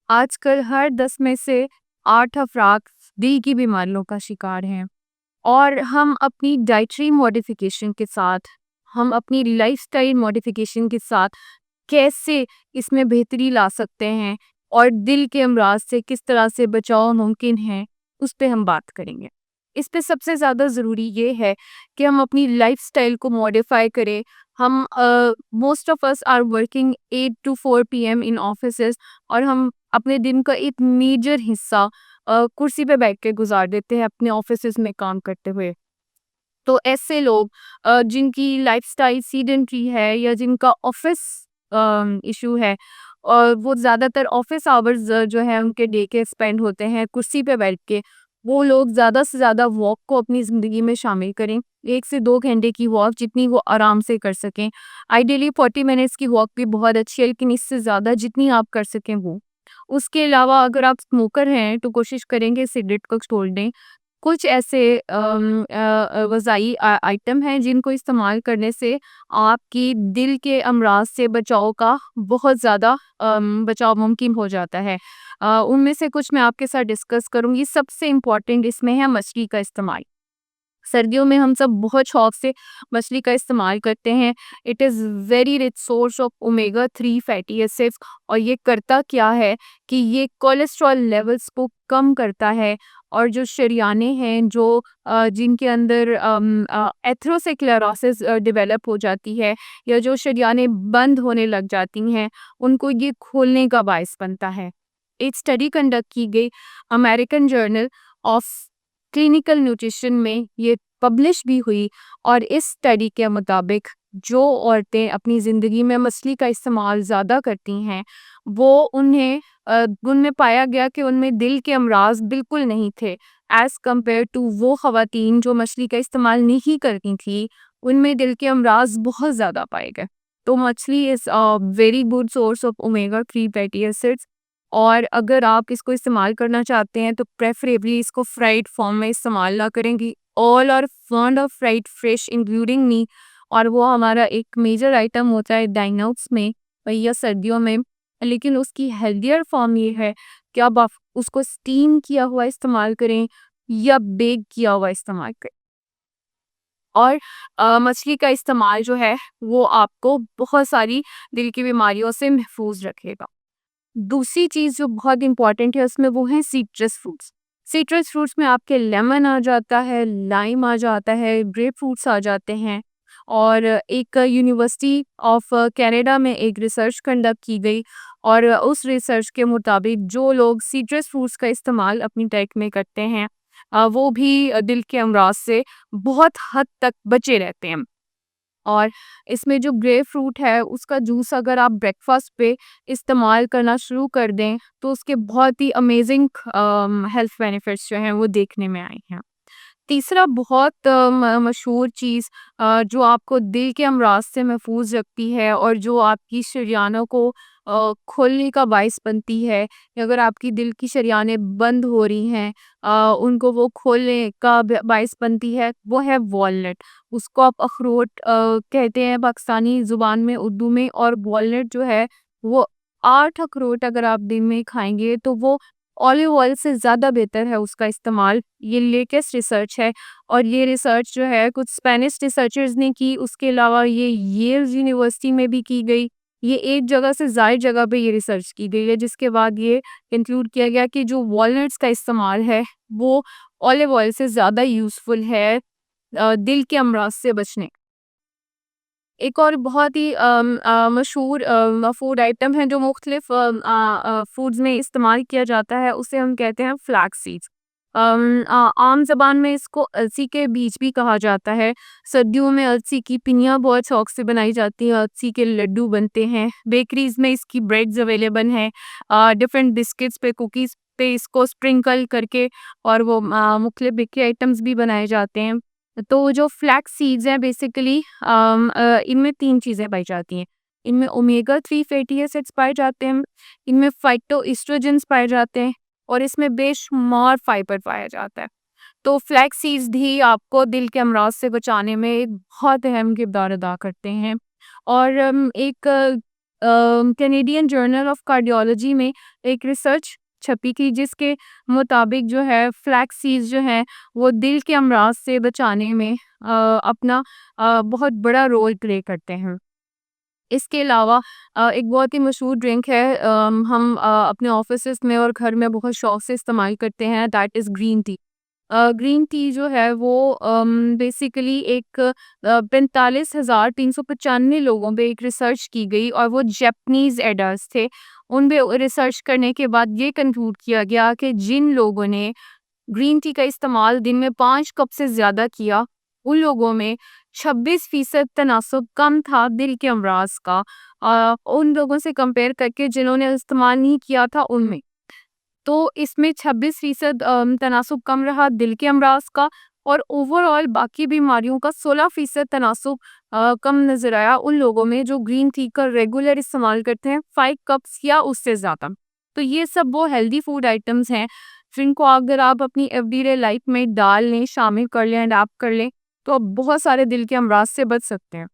आजकल हर 10 में से 8 अफराद दिल की बीमारियों का शिकार हैं और हम अपनी डाइटरी मॉडिफिकेशन के साथ, हम अपनी लाइफ़स्टाइल मॉडिफिकेशन के साथ कैसे इसमें बेहतरी ला सकते हैं और दिल के अमराज से किस तरह से बचाव मुमकिन है, उस पे हम बात करेंगे। इस पे सबसे ज़्यादा ज़रूरी ये है कि हम अपनी लाइफ़स्टाइल को मॉडिफ़ाई करें। हम most of us are working 8 to 4 PM in offices और हम अपने दिन का एक मेजर हिस्सा कुर्सी पे बैठ के गुज़ार देते हैं अपने ऑफिसेज़ में काम करते हुए। तो ऐसे लोग जिनकी लाइफ़स्टाइल सीडेंटरी है या जिनका ऑफ़िस इश्यू है और वो ज़्यादातर ऑफ़िस आवर्स जो है उनके डे के स्पेंड होते हैं कुर्सी पे बैठ के, वो लोग ज़्यादा से ज़्यादा वॉक को अपनी ज़िंदगी में शामिल करें। 1 से 2 घंटे की वॉक जितनी वो आराम से कर सकें। आइडियली 40 मिनट्स की वॉक भी बहुत अच्छी है, लेकिन इससे ज़्यादा जितनी आप कर सकें वो। उसके अलावा अगर आप स्मोकर हैं तो कोशिश करेंगे सिगरेट को छोड़ दें। कुछ ऐसे ग़िज़ाई आइटम हैं जिनको इस्तेमाल करने से आपकी दिल के अमराज से बचाव का बहुत ज़्यादा बचाव मुमकिन हो जाता है। उनमें से कुछ मैं आपके साथ डिस्कस करूँगी। सबसे इम्पोर्टेंट इसमें है मछली का इस्तेमाल। सर्दियों में हम सब बहुत शौक से मछली का इस्तेमाल करते हैं। It is very rich source of omega 3 fatty acids और ये करता क्या है कि ये कोलेस्ट्रॉल लेवल्स को कम करता है और जो शरियाने हैं जो जिनके अंदर एथेरोस्क्लेरोसिस डेवलप हो जाती है या जो शरियाने बंद होने लग जाती हैं, उनको ये खोलने का बायस बनता है। एक स्टडी कंडक्ट की गई American journal of clinical nutrition में ये पब्लिश भी हुई और इस स्टडी के मुताबिक जो औरतें अपनी ज़िंदगी में मछली का इस्तेमाल ज़्यादा करती हैं, वो उनमें पाया गया कि उनमें दिल के अमराज बिल्कुल नहीं थे एज़ कम्पेयर टू वो ख़वातीन जो मछली का इस्तेमाल नहीं करती थी, उनमें दिल के अमराज बहुत ज़्यादा पाए गए। तो मछली is a very good source of omega 3 fatty acids और अगर आप इसको इस्तेमाल करना चाहते हैं तो प्रेफरेबली इसको फ्राइड फॉर्म में इस्तेमाल ना करेंगी। All are fond of fried fish including me और वो हमारा एक मेजर आइटम होता है डाइनआउट्स में या सर्दियों में। लेकिन उसकी हेल्दियर फॉर्म ये है कि अब आप उसको स्टीम किया हुआ इस्तेमाल करें या बेक किया हुआ इस्तेमाल करें। और मछली का इस्तेमाल जो है वो आपको बहुत सारी दिल की बीमारियों से महफूज रखेगा। दूसरी चीज़ जो बहुत इम्पोर्टेंट है उसमें वो है सिट्रस फ्रूट्स। सिट्रस फ्रूट्स में आपके लेमन आ जाता है, लाइम आ जाता है, ग्रेप फ्रूट्स आ जाते हैं और एक यूनिवर्सिटी ऑफ कनाडा में एक रिसर्च कंडक्ट की गई और उस रिसर्च के मुताबिक जो लोग सिट्रस फ्रूट्स का इस्तेमाल अपनी डाइट में करते हैं वो भी दिल के अमराज से बहुत हद तक बचे रहते हैं। और इसमें जो ग्रेप फ्रूट है उसका जूस अगर आप ब्रेकफास्ट पे इस्तेमाल करना शुरू कर दें तो उसके बहुत ही अमेजिंग हेल्थ बेनिफिट्स जो हैं वो देखने में आए हैं। तीसरा बहुत मशहूर चीज़ जो आपको दिल के अमराज से महफूज रखती है और जो आपकी शरियानों को खोलने का बायस बनती है कि अगर आपकी दिल की शरियानें बंद हो रही हैं उनको वो खोलने का बायस बनती है, वो है वॉलनट। उसको आप अखरोट कहते हैं पाकिस्तानी ज़ुबान में, उर्दू में और वॉलनट जो है वो 8 अखरोट अगर आप दिन में खाएँगे तो वो ऑलिव ऑयल से ज़्यादा बेहतर है उसका इस्तेमाल। ये लेटेस्ट रिसर्च है और ये रिसर्च जो है कुछ स्पेनिश रिसर्चर्स ने की, उसके अलावा ये येल यूनिवर्सिटी में भी की गई। ये एक जगह से ज़ायद जगह पे ये रिसर्च की गई है जिसके बाद ये कंक्लूड किया गया कि जो वॉलनट्स का इस्तेमाल है वो ऑलिव ऑयल से ज़्यादा यूज़फुल है दिल के अमराज से बचने। एक और बहुत ही मशहूर फूड आइटम है जो मुख्तलिफ फूड्स में इस्तेमाल किया जाता है, उसे हम कहते हैं फ्लैक्स सीड्स। आम ज़बान में इसको अलसी के बीज भी कहा जाता है। सर्दियों में अलसी की पिनियाँ बहुत शौक से बनाई जाती हैं, अलसी के लड्डू बनते हैं, बेकरीज़ में इसकी ब्रेड्स अवेलेबल हैं, डिफरेंट बिस्किट्स पे, कुकीज़ पे इसको स्प्रिंकल करके और वो मुख्तलिफ बेकरी आइटम्स भी बनाए जाते हैं। तो जो फ्लैक्स सीड्स हैं बेसिकली इनमें 3 चीज़ें पाई जाती हैं। इनमें ओमेगा 3 फैटी एसिड्स पाए जाते हैं, इनमें फाइटोएस्ट्रोजेंस पाए जाते हैं और इसमें बेशुमार फाइबर पाया जाता है। तो फ्लैक्स सीड्स भी आपको दिल के अमराज से बचाने में एक बहुत अहम किरदार अदा करते हैं। और एक कैनेडियन जर्नल ऑफ कार्डियोलॉजी में एक रिसर्च छपी थी जिसके मुताबिक जो है फ्लैक्स सीड्स जो हैं वो दिल के अमराज से बचाने में अपना बहुत बड़ा रोल प्ले करते हैं। इसके अलावा एक बहुत ही मशहूर ड्रिंक है, हम अपने ऑफिसेज़ में और घर में बहुत शौक से इस्तेमाल करते हैं, that is green tea. Green tea जो है वो बेसिकली एक 45,395 लोगों पे एक रिसर्च की गई और वो जापानीज़ एडल्ट्स थे। उन पे रिसर्च करने के बाद ये कंक्लूड किया गया कि जिन लोगों ने ग्रीन टी का इस्तेमाल दिन में 5 कप से ज़्यादा किया, उन लोगों में 26% तनासुब कम था दिल के अमराज का, उन लोगों से कंपेयर करके जिन्होंने इस्तेमाल नहीं किया था उनमें। तो इसमें 26% तनासुब कम रहा दिल के अमराज का, और ओवरऑल बाकी बीमारियों का 16% तनासुब कम नज़र आया उन लोगों में जो ग्रीन टी का रेगुलर इस्तेमाल करते हैं 5 कप्स या उससे ज़्यादा। तो ये सब वो हेल्दी फूड आइटम्स हैं जिनको अगर आप अपनी एवरीडे लाइफ में डाल लें, शामिल कर लें, अडॉप्ट कर लें, तो आप बहुत सारे दिल के अमराज से बच सकते हैं।